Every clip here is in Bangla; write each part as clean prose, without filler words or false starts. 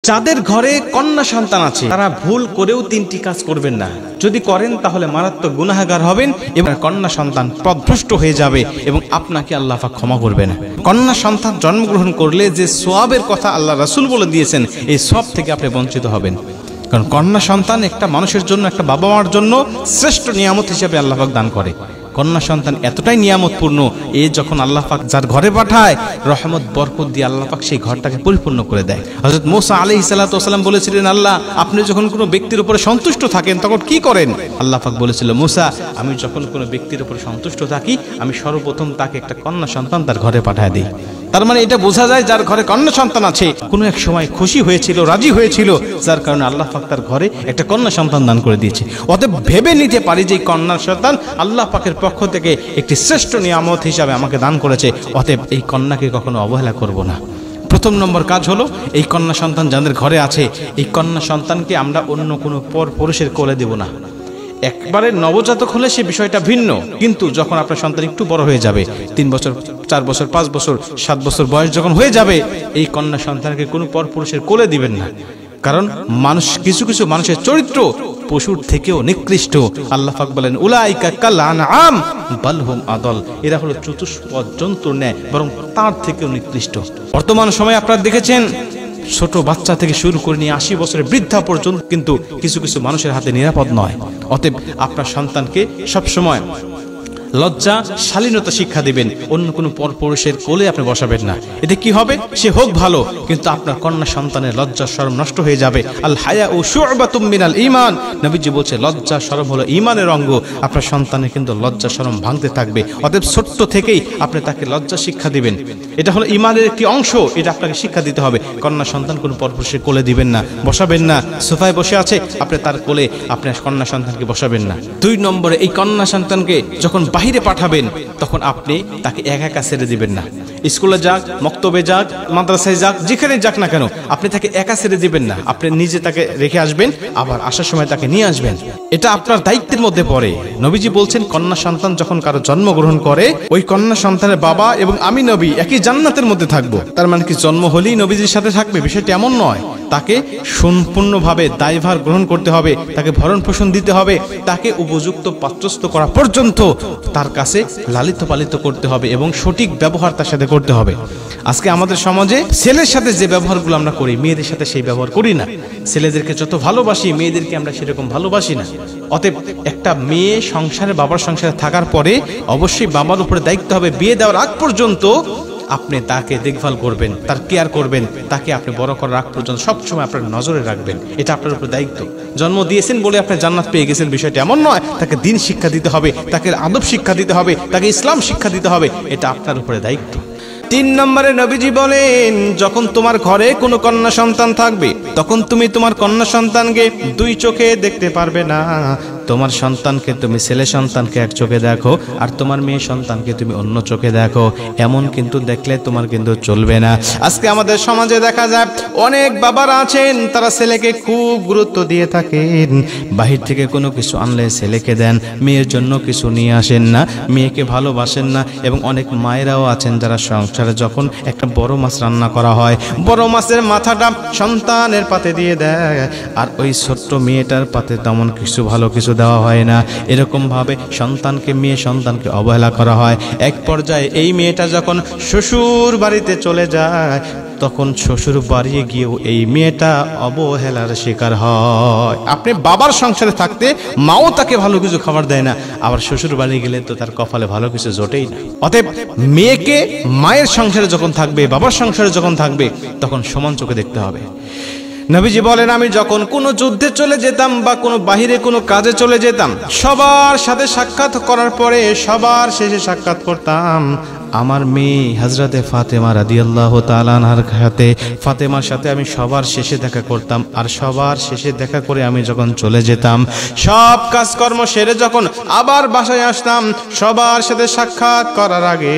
যাদের ঘরে কন্যা সন্তান আছে তারা ভুল করেও তিনটি কাজ করবেন না। যদি করেন তাহলে মারাত্মক গুনাহগার হবেন এবং কন্যা সন্তান পথভ্রষ্ট হয়ে যাবে এবং আপনাকে আল্লাহ পাক ক্ষমা করবে না। কন্যা সন্তান জন্মগ্রহণ করলে যে সওয়াবের কথা আল্লাহ রাসূল বলে দিয়েছেন, এই সওয়াব থেকে আপনি বঞ্চিত হবেন। কারণ কন্যা সন্তান একটা মানুষের জন্য, একটা বাবা মার জন্য শ্রেষ্ঠ নিয়ামত হিসেবে আল্লাহ পাক দান করে। কন্যা সন্তান এতটাই নিয়ামতপূর্ণ, যখন আল্লাহ পাক যার ঘরে পাঠায় রহমত বরকত দিয়ে আল্লাহ পাক সেই ঘরটাকে পরিপূর্ণ করে দেয়। হযরত মুসা আলাইহিস সালাতু ওয়াস সালাম বলেছিলেন, আল্লাহ আপনি যখন কোনো ব্যক্তির উপরে সন্তুষ্ট থাকেন তখন কি করেন? আল্লাহ পাক বলেছিল, মুসা আমি যখন কোনো ব্যক্তির উপরে সন্তুষ্ট থাকি আমি সর্বপ্রথম তাকে একটা কন্যা সন্তান তার ঘরে পাঠায় দিই। তার মানে এটা বোঝা যায় যার ঘরে কন্যা সন্তান আছে কোনো এক সময় খুশি হয়েছিল, রাজি হয়েছিল, যার কারণে আল্লাহ পাক তার ঘরে একটা কন্যা সন্তান দান করে দিয়েছে। অতএব ভেবে নিতে পারি যে কন্যা সন্তান আল্লাহ পাকের পক্ষ থেকে একটি শ্রেষ্ঠ নিয়ামত হিসাবে আমাকে দান করেছে। অতএব এই কন্যাকে কখনো অবহেলা করব না। প্রথম নম্বর কাজ হলো, এই কন্যা সন্তান যাদের ঘরে আছে এই কন্যা সন্তানকে আমরা অন্য কোনো পর পুরুষের কোলে দেব না। একবারে নবজাতক হলে সে বিষয়টা ভিন্ন, কিন্তু যখন আপনার সন্তান একটু বড় হয়ে যাবে, 3 বছর 4 বছর 5 বছর 7 বছর বয়স যখন হয়ে যাবে, এই কন্যা সন্তানকে কোনো পর পুরুষের কোলে দিবেন না। কারণ কিছু কিছু মানুষের চরিত্র পশুর থেকেও নিকৃষ্ট। আল্লাহ পাক বলেন, উলাইকা কাল আনআম বাল হুম আদল, এরা হলো চতুষ্পদ জন্তুর ন্যায়, বরং তার থেকেও নিকৃষ্ট। বর্তমান সময়ে আপনারা দেখেছেন ছোট বাচ্চা থেকে শুরু করে নিয়ে 80 বছরের বৃদ্ধা পর্যন্ত কিন্তু কিছু কিছু মানুষের হাতে নিরাপদ নয়। অতএব আপনার সন্তানকে সবসময় লজ্জা শালীনতা শিক্ষা দিবেন, অন্য কোনো পরপুরুষের কোলে আপনি বসাবেন না। এতে কি হবে? সে হোক ভালো, কিন্তু আপনার কন্যা সন্তানের লজ্জা শরম নষ্ট হয়ে যাবে। আল হায়াউ শু'বাতুম মিনাল ঈমান, নবীজি বলছে লজ্জা শরম হলো ঈমানের অঙ্গ। আপনার সন্তানের কিন্তু লজ্জা শরম ভাঙতে থাকবে। অতএব ছোট্ট থেকেই আপনি তাকে লজ্জা শিক্ষা দিবেন, এটা হলো ঈমানের একটি অংশ, এটা আপনাকে শিক্ষা দিতে হবে। কন্যা সন্তান কোনো পরপুরুষের কোলে দিবেন না, বসাবেন না। সোফায় বসে আছে, আপনি তার কোলে আপনার কন্যা সন্তানকে বসাবেন না। 2 নম্বরে, এই কন্যা সন্তানকে যখন বাহিরে পাঠাবেন তখন আপনি তাকে একা একা ছেড়ে দিবেন না। স্কুলে যাক, মক্তবে যাক, মাদ্রাসায় যাক, যেখানে যাক না কেন, আপনি তাকে একা ছেড়ে দিবেন না। আপনি নিজে তাকে রেখে আসবেন, আবার আসার সময় তাকে নিয়ে আসবেন। এটা আপনার দায়িত্বের মধ্যে পড়ে। নবীজি বলছেন, কন্যা সন্তান যখন কারো জন্মগ্রহণ করে, ওই কন্যা সন্তানের বাবা এবং আমি নবী একই জান্নাতের মধ্যে থাকবো। তার মানে কি জন্ম হলেই নবীজির সাথে থাকবে? বিষয়টি এমন নয়। তাকে সম্পূর্ণভাবে দায়ভার গ্রহণ করতে হবে, তাকে ভরণ পোষণ দিতে হবে, তাকে উপযুক্ত পাত্রস্থ করা পর্যন্ত তার কাছে লালিত পালিত করতে হবে এবং সঠিক ব্যবহার তার সাথে করতে হবে। আজকে আমাদের সমাজে ছেলের সাথে যে ব্যবহারগুলো আমরা করি, মেয়েদের সাথে সেই ব্যবহার করি না। ছেলেদেরকে যত ভালোবাসি, মেয়েদেরকে আমরা সেরকম ভালোবাসি না। অতএব একটা মেয়ে সংসারে, বাবার সংসারে থাকার পরে অবশ্যই বাবার উপরে দায়িত্ব হবে, বিয়ে দেওয়ার আগ পর্যন্ত আপনি তাকে দেখভাল করবেন, তার কেয়ার করবেন, তাকে আপনি বড় করার আগ পর্যন্ত সবসময় আপনার নজরে রাখবেন। এটা আপনার উপর দায়িত্ব। জন্ম দিয়েছেন বলে আপনি জান্নাত পেয়ে গেছেন বিষয়টা এমন নয়। তাকে দিন শিক্ষা দিতে হবে, তাকে আদব শিক্ষা দিতে হবে, তাকে ইসলাম শিক্ষা দিতে হবে। এটা আপনার উপরে দায়িত্ব। 3 নম্বরে নবীজি বলেন, যখন তোমার ঘরে কোনো কন্যা সন্তান থাকবে তখন তুমি তোমার কন্যা সন্তানকে 2 চোখে দেখতে পারবে না। তোমার সন্তানকে, তুমি ছেলে সন্তানকে এক চোখে দেখো, আর তোমার মেয়ে সন্তানকে তুমি অন্য চোখে দেখো। এমন কিন্তু দেখলে তোমার কিন্তু চলবে না। আজকে আমাদের সমাজে দেখা যায় অনেক বাবারা আছেন, তারা ছেলেকে খুব গুরুত্ব দিয়ে থাকেন। বাহির থেকে কোনো কিছু আনলে ছেলেকে দেন, মেয়ের জন্য কিছু নিয়ে আসেন না, মেয়েকে ভালোবাসেন না। এবং অনেক মায়েরাও আছেন যারা সংসারে যখন একটা বড় মাছ রান্না করা হয়, বড় মাছের মাথাটা সন্তানের পাতে দিয়ে দেয়, আর ওই ছোট্ট মেয়েটার পাতে তেমন কিছু ভালো কিছু দেওয়া হয় না। এরকম ভাবে সন্তানকে, মেয়ে সন্তানকে অবহেলা করা হয়। এক পর্যায়ে এই মেয়েটা যখন শ্বশুর বাড়িতে চলে যায়, তখন শ্বশুর বাড়ি গিয়েও এই মেয়েটা অবহেলার শিকার হয়। আপনি বাবার সংসারে থাকতে মাও তাকে ভালো কিছু খাবার দেয় না, আবার শ্বশুর বাড়ি গেলে তো তার কপালে ভালো কিছু জোটেই না। অতএব মেয়েকে মায়ের সংসারে যখন থাকবে, বাবার সংসারে যখন থাকবে, তখন সমান চোখে দেখতে হবে। নবীজি বলেন, আমি যখন কোনো যুদ্ধে চলে যেতাম বা কোনো বাহিরে কোনো কাজে চলে যেতাম, সবার সাথে সাক্ষাৎ করার পরে সবার শেষে সাক্ষাৎ করতাম আমার মেয়ে হযরতে ফাতেমা রাদিয়াল্লাহু তাআলা আনহার সাথে। ফাতেমার সাথে আমি সবার শেষে দেখা করতাম, আর সবার শেষে দেখা করে আমি যখন চলে যেতাম, সব কাজকর্ম সেরে যখন আবার বাসায় আসতাম, সবার সাথে সাক্ষাৎ করার আগে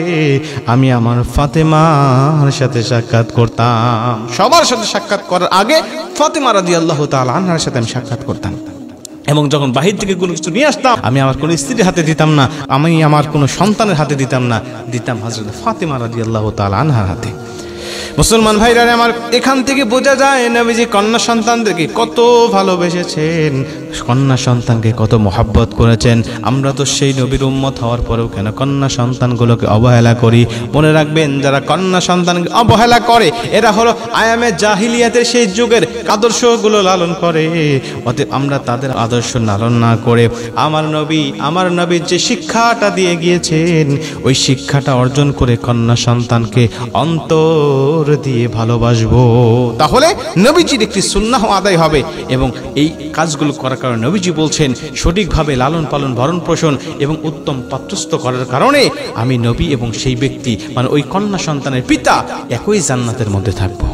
আমি আমার ফাতেমার সাথে সাক্ষাৎ করতাম। সবার সাথে সাক্ষাৎ করার আগে ফাতেমা রাদিয়াল্লাহু তাআলা আনহার সাথে আমি সাক্ষাৎ করতাম। এবং যখন বাহির থেকে কোনো কিছু নিয়ে আসতাম, আমি আমার কোনো স্ত্রীর হাতে দিতাম না, আমি আমার কোনো সন্তানের হাতে দিতাম না, দিতাম হযরত ফাতেমা রাদিয়াল্লাহু তাআলা আনহার হাতে। মুসলমান ভাইরা আমার, এখান থেকে বোঝা যায় নবীজি কন্যা সন্তানদেরকে কত ভালোবেসেছেন, কন্যা সন্তানকে কত মহব্বত করেছেন। আমরা তো সেই নবীর উম্মত হওয়ার পরেও কেন কন্যা সন্তানগুলোকে অবহেলা করি? মনে রাখবেন, যারা কন্যা সন্তানকে অবহেলা করে এরা হলো আয়ামে জাহিলিয়াতের সেই যুগের আদর্শগুলো লালন করে। অতএব আমরা তাদের আদর্শ লালন না করে আমার নবী যে শিক্ষাটা দিয়ে গিয়েছেন ওই শিক্ষাটা অর্জন করে কন্যা সন্তানকে অন্তর দিয়ে ভালোবাসবো। তাহলে নবীজির একটি সুন্নাহ আদায় হবে। এবং এই কাজগুলো করার কারণে নবীজি বলছেন, সঠিকভাবে লালন পালন ভরণ পোষণ এবং উত্তম পাত্রস্থ করার কারণে আমি নবী এবং সেই ব্যক্তি মানে ওই কন্যা সন্তানের পিতা একই জান্নাতের মধ্যে থাকবো।